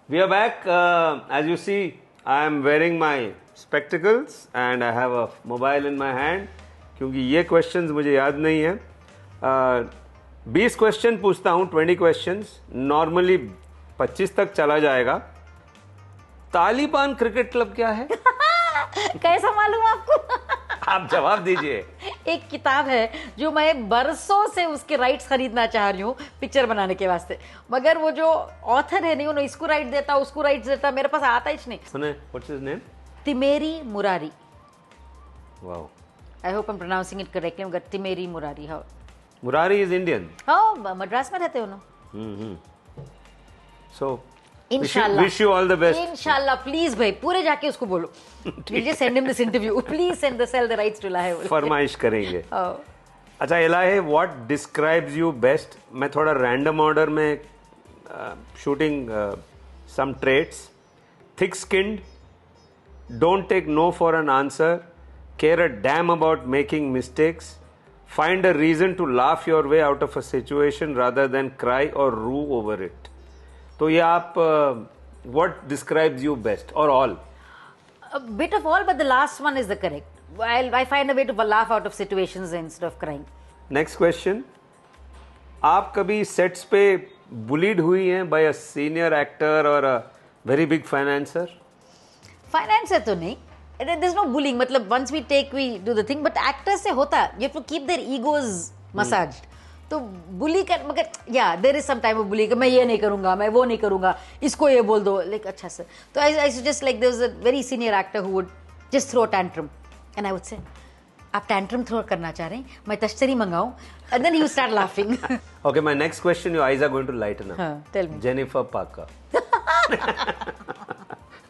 We are back. As you see, I am wearing my spectacles and I have a mobile in my hand क्योंकि ये questions मुझे याद नहीं है. 20 question पूछता हूँ, 20 क्वेश्चंस. नॉर्मली 25 तक चला जाएगा. तालिबान क्रिकेट क्लब क्या है? कैसा मालूम आपको? आप जवाब दीजिए. एक किताब है जो मैं बरसों से उसके राइट्स खरीदना चाह रही हूँ पिक्चर बनाने के वास्ते, मगर वो जो ऑथर है नहीं, उन्होंने इसको राइट देता, उसको राइट देता, मेरे पास आता ही नहीं. सुने, what's his name? Timeri Murari. Wow. I hope I am pronouncing it correctly, मगर तिमेरी मुरारी. हाँ, मुरारी इज इंडियन. हाँ, मद्रास में रहते हो ना. सो इंशाल्लाह, wish you all the best. इंशाल्लाह. प्लीज भाई पूरे जाके उसको बोलो. We'll just send him this interview. Please sell the rights to Elahi. फरमाइश करेंगे. अच्छा Elahi, what describes you best? मैं थोड़ा रैंडम ऑर्डर में shooting some traits. Thick skinned, don't take no for an answer, care a damn about making mistakes, find a reason to laugh your way out of a situation rather than cry or rue over it. तो ये आप what describes you best और all? A bit of all, but the last one is the correct. I find a way to laugh out of situations instead of crying. Next question. आप कभी sets पे bullied हुई हैं bye अ senior actor और a very big financier? Financier तो नहीं. There's no bullying. मतलब once we do the thing, but actors से होता है. You have to keep their egos massaged. तो बुली कर, मगर या there is some time of bully, मैं ये नहीं करूंगा, मैं वो नहीं करूंगा, इसको ये बोल दो, लाइक अच्छा सर. तो I suggest like there was a very senior actor who would just throw tantrum and I would say आप टैंट्रम थ्रो करना चाह रहे हैं, मैं तश्तरी मंगाऊं, and then he would start laughing. Okay, my next question, your eyes are going to lighten up. हां, tell me. Jennifer Parker.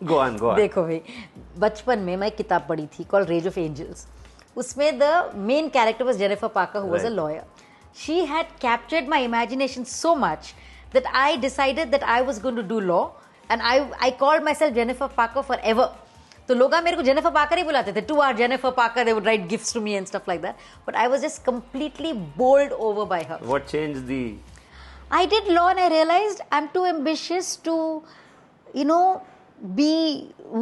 Go on. देखो भाई, बचपन में मैं किताब पढ़ी थी कॉल्ड रेज ऑफ एंजल्स. उसमें the main character was Jennifer Parker who was a lawyer. She had captured my imagination so much that I decided that I was going to do law, and I called myself Jennifer Parker forever. तो लोग मेरे को Jennifer Parker ही बुलाते थे. To our Jennifer Parker, they would write gifts to me and stuff like that. But I was just completely bowled over by her. What changed the? I did law and I realized I'm too ambitious to, be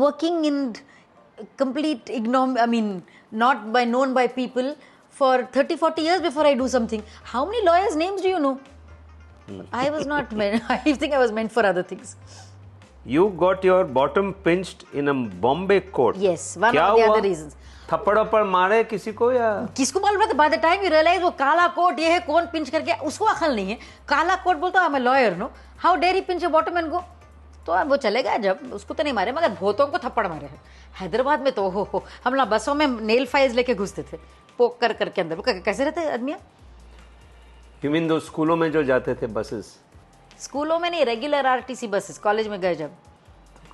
working in complete not known by people for 30-40 years before I do something. How many lawyers' names do you know? I was not meant. I think I was meant for other things. You got your bottom pinched in a Bombay court. Yes, one of the other reasons. थप्पड़ पर मारे किसी को या किसको मालूम है? By the time you realize वो काला कोट ये है, कौन पिंच करके, उसको अकल नहीं है. काला कोट बोलता है, I'm a lawyer, no? How dare he pinch your bottom and go? तो वो चले गया. जब उसको तो नहीं मारे, मगर भूतों को थप्पड़ मारे हैं. हैदराबाद में तो हो हम लोग बसों में नेल फाइल्स लेके घुसते थे, पोक कर करके अंदर. कैसे रहते आदमी? You mean those स्कूलों में जो जाते थे बसेस? स्कूलों में नहीं, रेगुलर आरटीसी बसेस. कॉलेज में गए जब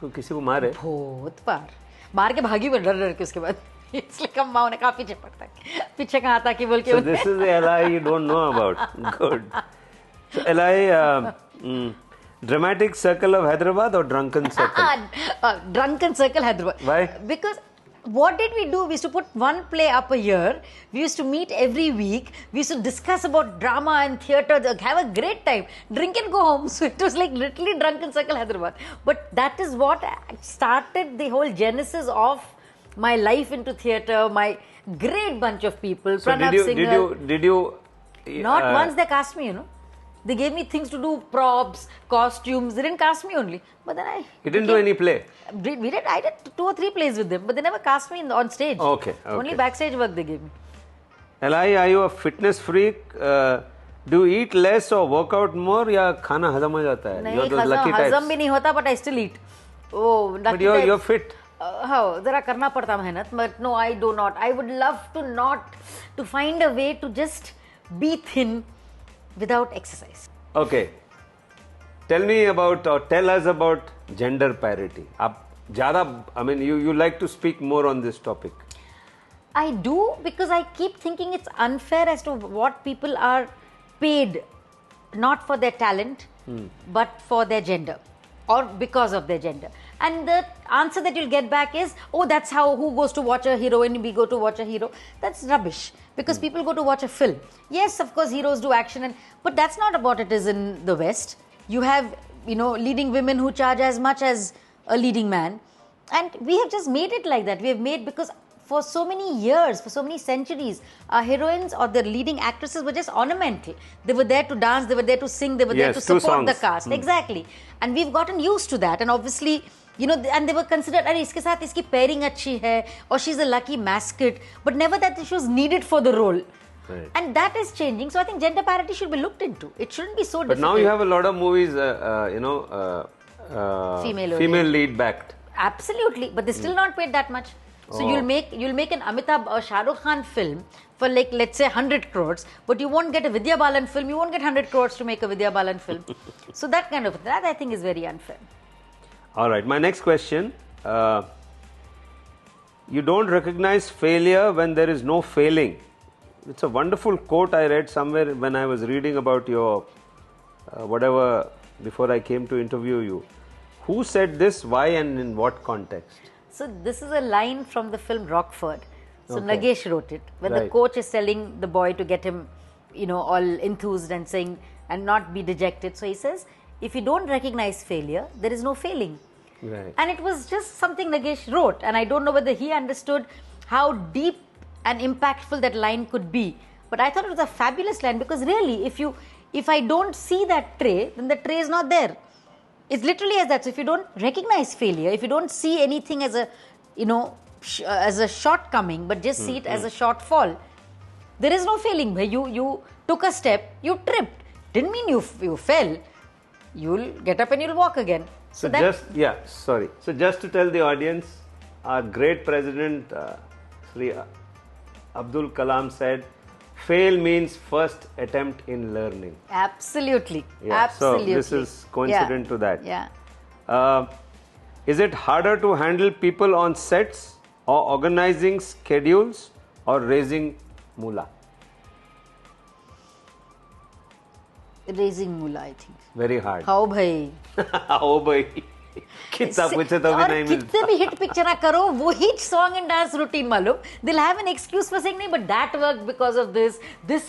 तो किसी को मारे? बहुत बार मार के भागी में, डर डर के. उसके बाद इसलिए कम माँ ने कहा पीछे पड़ता है, पीछे कहाँ आता कि बोल के. So this is the LI you don't know about. Good. So LI, dramatic circle of Hyderabad or drunken circle? Drunken circle Hyderabad. Why? Because what did we do? We used to put one play up a year. We used to meet every week. We used to discuss about drama and theatre, have a great time, drink and go home. So it was like literally drunken circle Hyderabad. But that is what started the whole genesis of my life into theatre. My great bunch of people. So Pranab Singhal. did you? Not once they cast me, They gave me things to do, props, costumes. They didn't cast me only. But then You didn't do any play? I did 2 or 3 plays with them, but they never cast me on stage. Okay. Only backstage work they gave me. LI, are you a fitness freak? Do you eat less or work out more या खाना हजम हो जाता है? नहीं, हजम भी नहीं होता, but I still eat. Oh, but you're fit. हाँ, जरा करना पड़ता मेहनत. But no, I do not. I would love to find a way to just be thin without exercise. Okay. Tell us about gender parity. आप ज़्यादा, you like to speak more on this topic. I do, because I keep thinking it's unfair as to what people are paid, not for their talent, but for their gender, or because of their gender. And the answer that you'll get back is, oh, that's how, who goes to watch a heroine, we go to watch a hero. That's rubbish, because people go to watch a film. Yes, of course, heroes do action, but that's not what it is in the West. You have leading women who charge as much as a leading man. And we have just made it like that. We have made, because for so many years, for so many centuries, our heroines or the leading actresses were just ornamental. They were there to dance, they were there to sing, they were there to support the cast. Exactly. And we've gotten used to that. And obviously, and they were considered, iske saath iski pairing achhi hai, or she's a lucky mascot, but never that she was needed for the role. Right. And that is changing. So I think gender parity should be looked into. It shouldn't be so difficult. But now you have a lot of movies, female lead backed. Absolutely, but they're still not paid that much. So you'll make an Amitabh or Shah Rukh Khan film for, like, let's say 100 crores, but you won't get a Vidya Balan film. You won't get 100 crores to make a Vidya Balan film. So that I think is very unfair. All right, my next question. You don't recognize failure when there is no failing. It's a wonderful quote I read somewhere when I was reading about your whatever before I came to interview you. Who said this, why, and in what context? So this is a line from the film Rockford. So Nagesh wrote it, when the coach is telling the boy to get him, all enthused and saying, and not be dejected. So he says, if you don't recognize failure, there is no failing. Right. And it was just something Nagesh wrote, and I don't know whether he understood how deep and impactful that line could be. But I thought it was a fabulous line, because really, if I don't see that tray, then the tray is not there. It's literally as that. So if you don't recognize failure, if you don't see anything as a, as a shortcoming, but just see it as a shortfall, there is no failing. You took a step, you tripped. Didn't mean you fell. You'll get up and you'll walk again. So just to tell the audience, our great president, Sri Abdul Kalam said, fail means first attempt in learning. Absolutely. Yeah. Absolutely. So this is coincident to that. Yeah. Is it harder to handle people on sets, or organizing schedules, or raising moolah? Raising moolah, I think. Very hard. How bhai? How bhai? कितना पूछे तो भी नहीं मिलता. कितने भी hit picture करो, वही song and dance routine मालूम. They'll have an excuse for saying, नहीं, but that worked because of this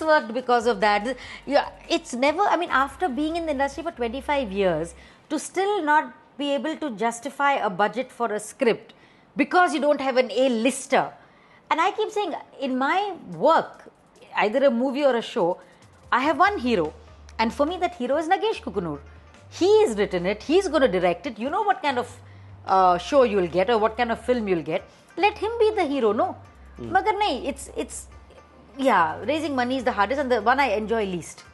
worked because of that. Yeah, it's never, after being in the industry for 25 years, to still not be able to justify a budget for a script because you don't have an A-lister. And I keep saying, in my work, either a movie or a show, I have one hero. And for me, that hero is Nagesh Kukunur. He has written it, he's going to direct it. You know what kind of show you'll get or what kind of film you'll get. Let him be the hero, no? Magar nahi, it's raising money is the hardest and the one I enjoy least.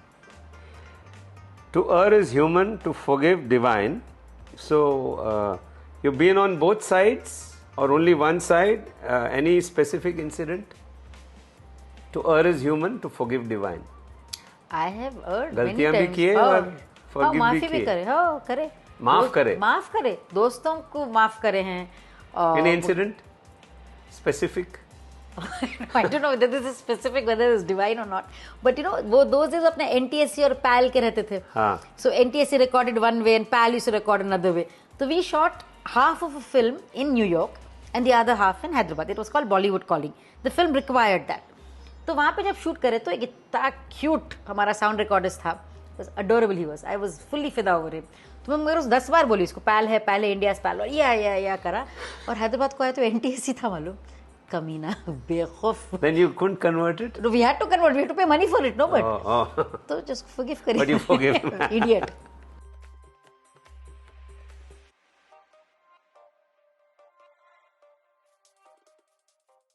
To err is human, to forgive divine. So, you've been on both sides or only one side? Any specific incident? To err is human, to forgive divine. I have erred many times. गलतियां भी किए और forgive माफी भी करे. हाँ, करे. माफ करे. दोस्तों को माफ करे हैं. Any incident? Specific? I don't know whether this is specific, whether it's divine or not. But वो those days अपने NTSC और PAL के रहते थे. हाँ. So NTSC recorded one way and PAL used to record another way. So we shot half of a film in New York and the other half in Hyderabad. It was called Bollywood Calling. The film required that. तो वहाँ पे जब shoot करे तो एक इतना cute हमारा sound recordist था. Adorable he was. I was fully फिदा ओवर हिम. तो मैं मेरे 10 बार बोली इसको, पैल है, पैल है, इंडिया पैल, और या करा. और हैदराबाद को आया तो NTSC था मालूम. कमीना, बेखौफ. Then you couldn't convert it? We had to convert. We had to pay money for it, no? But तो just forgive करिए. But you forgive. Idiot.